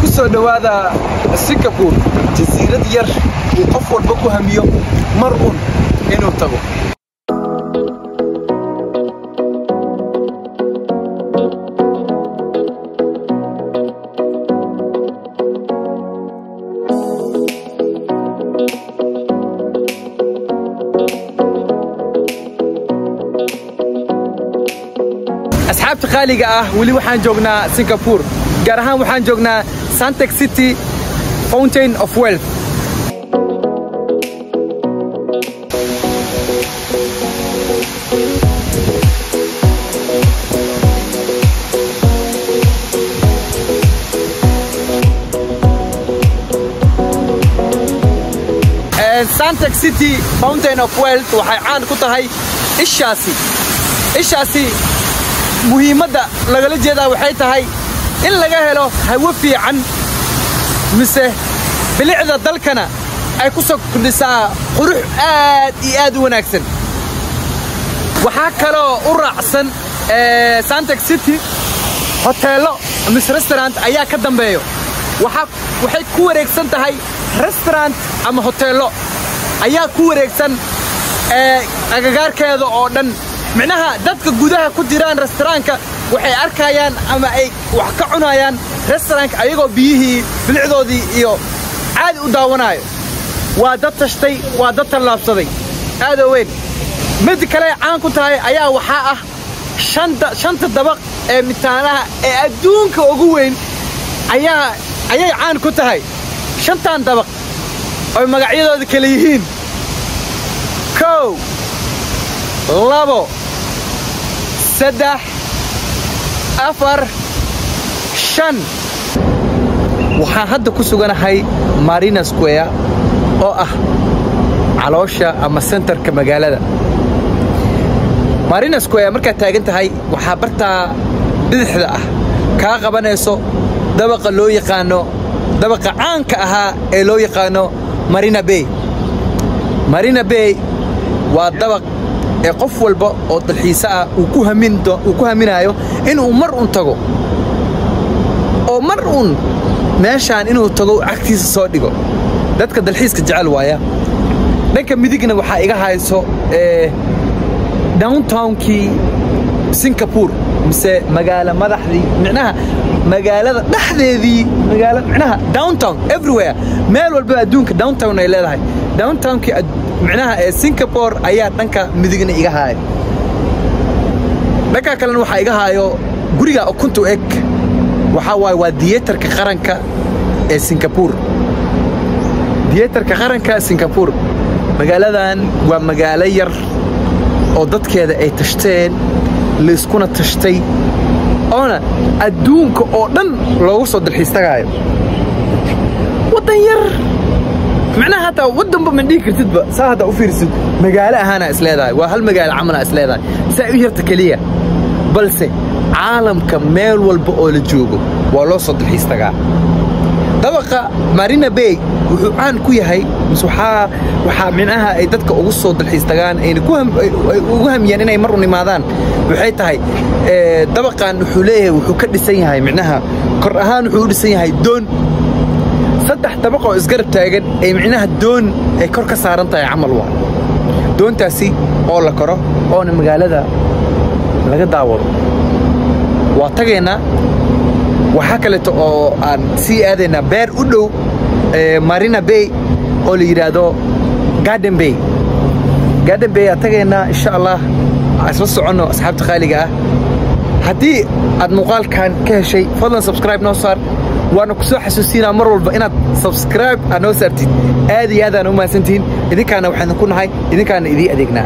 kusoo dhawaada Singapore jasiirad yar oo qof walba ku hamiyo mar uun inuu tago. أصحابتي خالقة ولي وحان جوجنا سنغافور قارهان وحان جوجنا سانتك سيتي Fountain of Wealth. سانتك سيتي Fountain of Wealth waxay caan ku tahay ishaasi muhiimadda lagala jeedaa waxay tahay in laga helo hawo fiican mise bilicda dalkana ay ku soo kordhisaa qurux aad iyo aad u wanaagsan. waxa kale oo u raacsan Santec City hoteelo mise restaurant ayaa ka dambeeyo. waxay ku wareegsan tahay restaurant ama hoteelo ayaa ku wareegsan agagaarkeeda oo dhan. micnaha dadka gudaha ku jiraan restaurantka waxay arkayaan ama ay wax ka cunayaan restaurantka ayagoo biyihii bilicdoodii iyo caadi u daawanayo. waa dad tashtay, waa dad tallaabsaday aad u weyn. mid kale caan ku tahay ayaa waxaa ah shanta dabaq ee mitaanaha ee adduunka ugu weyn ayay caan ku tahay. shantan dabaq oo magacyadooda kala yihiin 1 2 3 4 5. waxaan hadda ku suganahay Marina Square oo ah caloosha ama centerka magaalada. Marina Square marka taagan tahay waxa bartaa bidixda ah ka qabanayso dabaqa loo yaqaano dabaqa caanka ahaa ee loo yaqaano Marina Bay. Marina Bay waa dabaq ee qof walba oo dalxiis ah uu ku haminayo inuu mar un tago oo mar un meeshaan inuu tago agtiisa soo dhigo. dadka dalxiiska jecel waaya. dhanka midigna waxa iga hayso downtownkii Singapore mise magaala madaxdii micnaha magaalada dhaxdeedii magaalada micnaha downtown everywhere meel walba adduunka downtown ay leedahay. downtownkii micnaha Singapore ayaa dhanka midigna iga haay. dhanka kalena waxa iga haayo guriga ukuntu eg waxa waa theaterka qaranka ee Singapore. theaterka qaranka Singapore magaaladan waa magaalo yar oo dadkeeda ay tashteen la iskuna tashtay oona adduunka oo dhan loogu soo dalxiis tagaayo. wadan yar معناها هذا ودن بمنديك تدبا ساهدا وفيرسد مقالة هنا إسلادة وهالمقالة عملها إسلادة سأير تكلية بلسه عالم كمال والبقول الجوجو والله صد الحيستقع طبقة مارينا باي وعن كوي هاي مسوحة معناها أي دتك أوصل الحيستقان أي وهم يعني أنا يمرني ماذان بحيث هاي طبقة نحوليه وحكد السيء هاي معناها قرآن وحول السيء هاي دون saddex dabaq oo isgarab taagan ay micnaha doon ay kor ka saaran tahay camal waa doontaasi oo la koro oo magaalada laga daawado. waa tageena waxa kale oo aan si aadayna beer u dhow Marina Bay oo la yiraahdo Garden Bay tageena insha Allah asma socono asxaabta qaaliga ah. haddii aad muuqaalkan ka heshay fadlan subscribe noo saar وانا كسو حسوسينا مر والبا إناد سبسكرايب أنا سارتين آدي هذا أنا ما سنتين إذا كان وحنا نكون هاي إذا كان إذا أديكنا.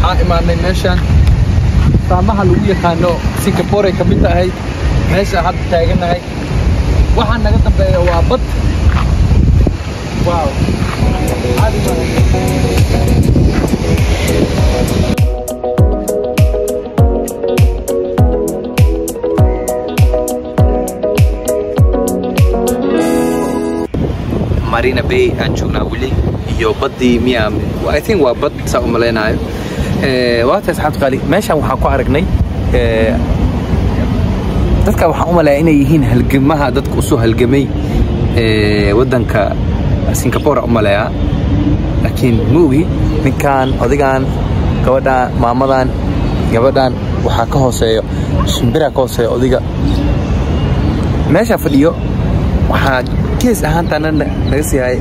imaanay meeshan saamaha lagu yaqaano Singapore ay kamid tahay meesha hadda taaganahay waxaan naga dambeeyo waa bad wow Marina Bay aan joognaa wili iyo badii Miami I think waa bad saa u maleynayo waa taas xad qali meeshan waxaan ku aragnay dadka waxaan u maleeyaa inay yihiin halgamaha dadku u soo halgamay wadanka Singapore u maleeyaa laakiin muugi ninkan odigaan gabadha maamadan gabadhan waxa ka hooseeyo shimbira ka hooseeyo odiga meesha fadhiyo waxa kees ahaantaana laga siiyay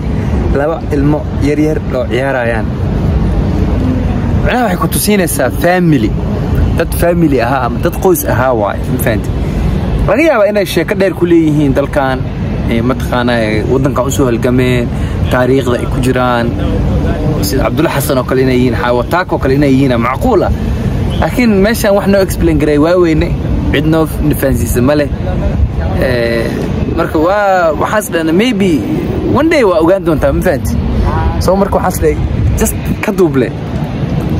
laba ilmo yar yar oo ciyaarayaan waxay ku tusinaysaa family dad family aha ama dad qoys aha waay fahanti laga yaabaa inay sheeko dheer ku leeyihiin dalkan mataqaana wadanka u soo halgameen taariikhda ay ku jiraan sida Abdullah Hassan oo kale inay yihiin Hawataako kale inay yihiin macquul ah laakiin meeshan wax noo explain garay waa weyne cidno nifaansiisa male marka waxaas dhan maybe one day waa ogaan doontaa ma fahanti soo marka waxaas leey just ka duuble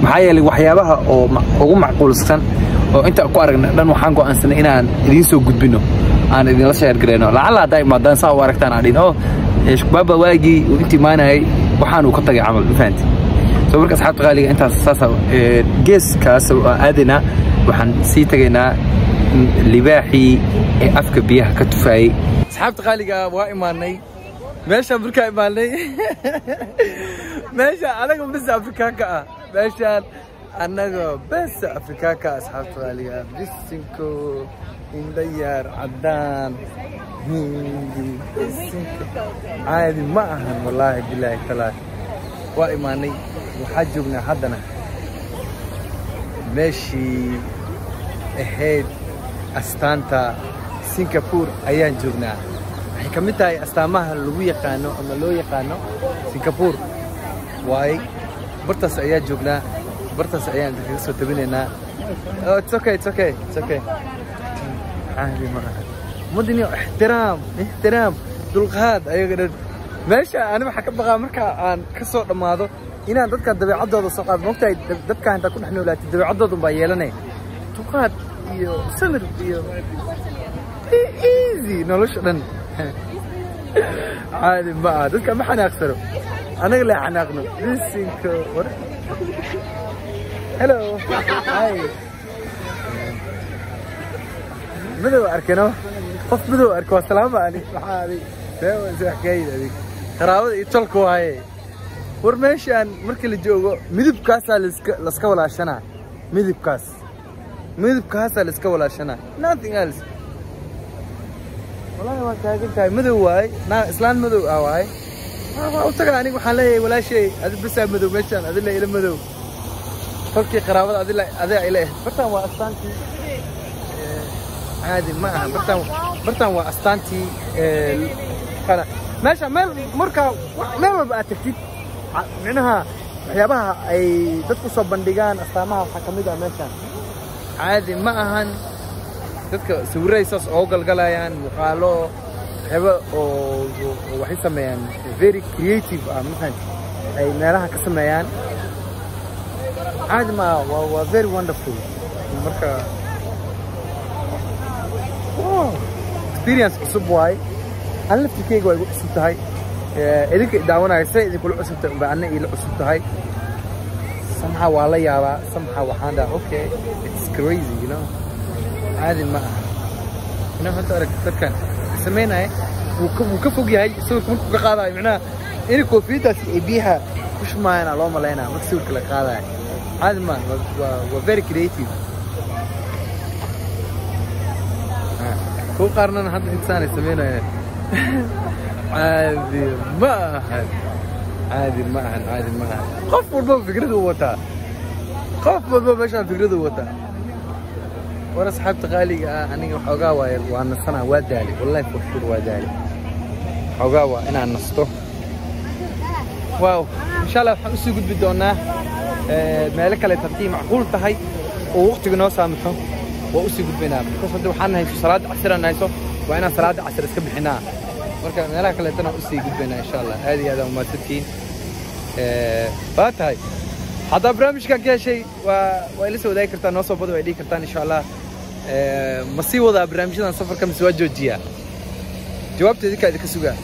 maxaa yeelay waxyaabaha oo ugu macquulsan oo inta ku aragna dhan waxaan go'aansanay inaan idin soo gudbino aan idin la share gareeno lacala haday maadaan saa u aragtaan aan dhino baba waagi intii maanay waxaan uu ka tagay camal ma fahanti soo marka asxaabta qaaliga intaas saasa geeskaas aadina waxaan sii tagaynaa libaaxii afka biyaha ka tufaayay asxaabta qaaliga waa imaanay meesha markaa imaanay meesha anaga bas Afrikaanka ah meeshaan anaga bas Afrikaanka asxaabta qaaliga bisinko indayar cadaan hindi caadi ma ahan wallahi billahi taala waa imaanay waxaa joognaa haddana meeshii ahayd astaanta Singapore ayaan joognaa waxay kamid tahay astaamaha lagu yaqaano ama loo yaqaano Singapore waay bartaas ayaa joognaa bartaas ayaan kaga soo tabinaynaa oh it's okay عادي ما مدني احترام دulqaad ayaga dhan meesha aniga waxa ka baqaa marka aan ka soo dhamaado inaan dadka dabeecadooda soo qaad moogtay dadka inta ku dhaxnoolaatay dabeecadooda baa yeelanay dulqaad iyo samir iyo easy nolosha dhan caadi ma dadka ma xanaaqsano anaga la xanaaqno bisinko hello hi ماذا أركنه؟ قف ماذا أركوا السلام عليكم حالي لا زح كيد هذيك خرابة يتلقوا هاي ورمشان مركل الجو مذب كاسة لسكا ولا شنا مذب كاسة لسكا ولا شنا nothing else والله ما كاين مذب واي نا إسلام مذب أواي أوتك أنا وحلاي ولا شيء هذا بس مذب مشان هذا اللي إلى مذب فرق خرابة هذا إليه فرق هو أصلاً عادي ما برتان واستانتي قنا ماشي مركا ما بقى تكتيب معناها waxyaabaha ay dadku soo bandhigaan astaamaha waxa kamid ah meeshan caadi ma ahan dadka sawiraysaas oo galgalayaan muuqaalo waxyaaba oo waxay sameeyaan very creative مثلا ay meelaha ka sameeyaan caadi ma waa very wonderful marka experience cusub waay aan laftikeyga way ugu cusub tahay idinka daawanaysa idinkula cusub tahay baana ila cusub tahay somehow waa la yaabaa somehow waxaan dhahaa okay it's crazy you know caadi ma aha inaan hadda arag dadkan sameynaya wuu ka fog yahay sawirka markuu ka qaadayo macnaha in koofiyadaasi ay biyaha ku shumaayaan loo maleynaa marka sawirka la qaadayo caadi ma waa very creative هو قارنا حد إنسان يسمينه عادي ما خف والله فكرته وتا خف والله ماشان فكرته وتا وانا سحبت غالي أنا حقاوة وأنا السنة وادالي والله فكر وادالي حقاوة أنا نصته واو إن شاء الله حنسوق بدونا meelo kale tartii macquul tahay oo waqtiga noo saamaxo waa u sii gudbaynaa because hadda waxaan hayso salaad casr aan hayso waa inaan salaada casr iska bixinaa marka meelaha kale tan u sii gudbaynaa insha Allah aad iyo aad u mahadsantiin baa tahay hadda barnaamijkan ka heshay waa ila soo wadaagi kartaa noo soo bado way dhigi kartaan insha Allah ma sii wadaa barnaamijyadan safarka mise waa joojiyaa jawaabteedii ka sugaa